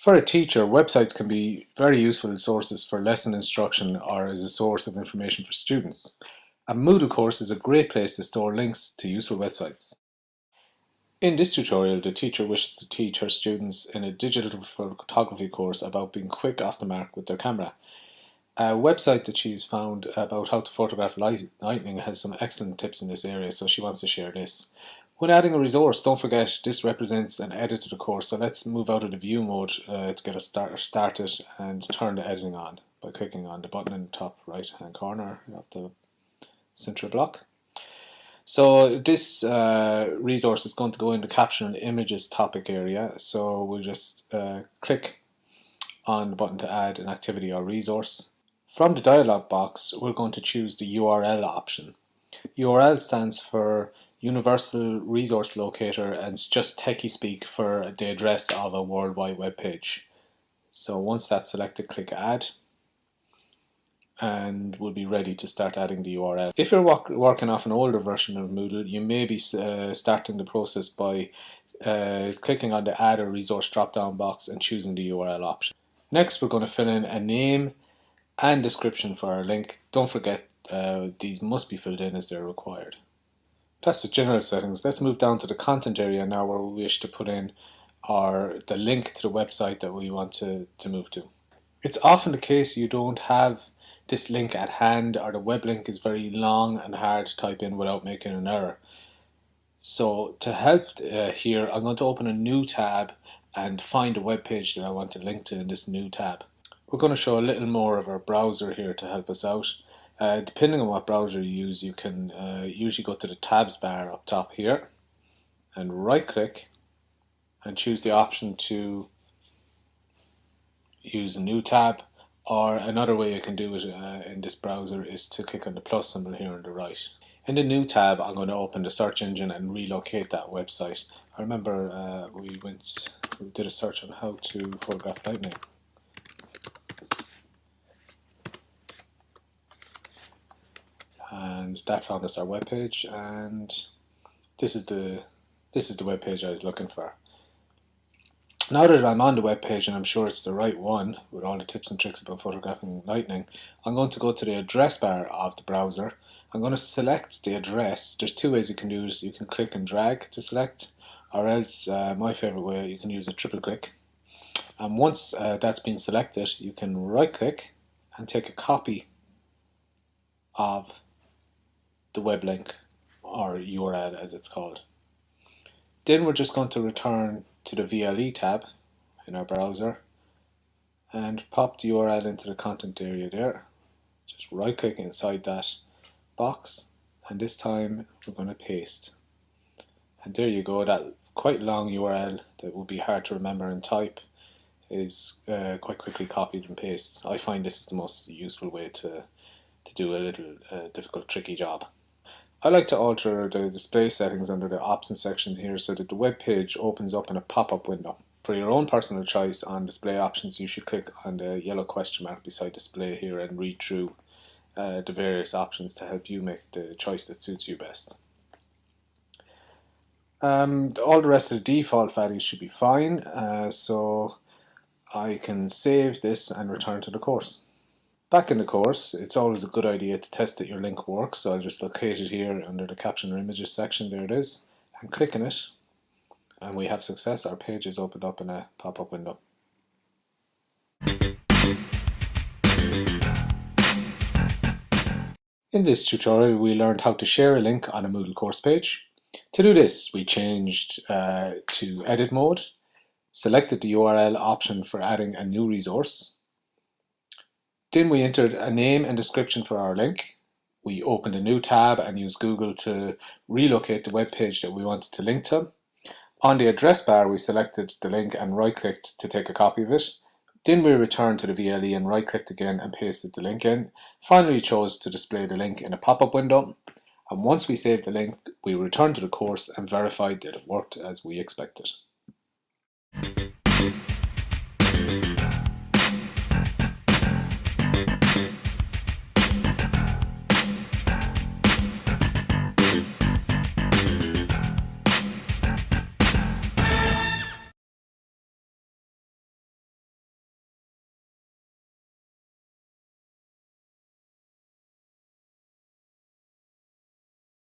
For a teacher, websites can be very useful sources for lesson instruction or as a source of information for students. A Moodle course is a great place to store links to useful websites. In this tutorial, the teacher wishes to teach her students in a digital photography course about being quick off the mark with their camera. A website that she's found about how to photograph lightning has some excellent tips in this area, so she wants to share this. When adding a resource, don't forget this represents an edit to the course, so let's move out of the view mode to get us started and turn the editing on by clicking on the button in the top right hand corner of the central block. So this resource is going to go in the caption and images topic area, so we'll just click on the button to add an activity or resource. From the dialog box, we're going to choose the URL option. URL stands for Universal Resource Locator, and it's just techie speak for the address of a worldwide web page. So once that's selected, click Add, and we'll be ready to start adding the URL. If you're working off an older version of Moodle, you may be starting the process by clicking on the Add a Resource drop-down box and choosing the URL option. Next, we're going to fill in a name and description for our link. Don't forget these must be filled in as they're required. That's the general settings. Let's move down to the content area now, where we wish to put in the link to the website that we want to move to. It's often the case you don't have this link at hand, or the web link is very long and hard to type in without making an error. So to help here, I'm going to open a new tab and find a web page that I want to link to in this new tab. We're going to show a little more of our browser here to help us out. Depending on what browser you use, you can usually go to the tabs bar up top here and right click and choose the option to use a new tab, or another way you can do it in this browser is to click on the plus symbol here on the right. In the new tab, I'm going to open the search engine and relocate that website. I remember we did a search on how to photograph lightning. And that found us our web page, and this is the web page I was looking for. Now that I'm on the web page and I'm sure it's the right one with all the tips and tricks about photographing lightning, I'm going to go to the address bar of the browser. I'm going to select the address. There's two ways you can do this. You can click and drag to select, or else my favorite way, you can use a triple click. And once that's been selected, you can right click and take a copy of the web link, or URL as it's called. Then we're just going to return to the VLE tab in our browser and pop the URL into the content area there. Just right click inside that box, and this time we're going to paste. And there you go, that quite long URL that would be hard to remember and type is quite quickly copied and pasted. I find this is the most useful way to do a little difficult, tricky job. I like to alter the display settings under the options section here so that the web page opens up in a pop-up window. For your own personal choice on display options, you should click on the yellow question mark beside display here and read through the various options to help you make the choice that suits you best. All the rest of the default values should be fine, so I can save this and return to the course. Back in the course, it's always a good idea to test that your link works, so I'll just locate it here under the caption or images section. There it is, and click on it, and we have success. Our page is opened up in a pop-up window. In this tutorial, we learned how to share a link on a Moodle course page. To do this, we changed to edit mode, selected the URL option for adding a new resource. Then we entered a name and description for our link. We opened a new tab and used Google to relocate the web page that we wanted to link to. On the address bar, we selected the link and right-clicked to take a copy of it. Then we returned to the VLE and right-clicked again and pasted the link in. Finally, we chose to display the link in a pop-up window. And once we saved the link, we returned to the course and verified that it worked as we expected.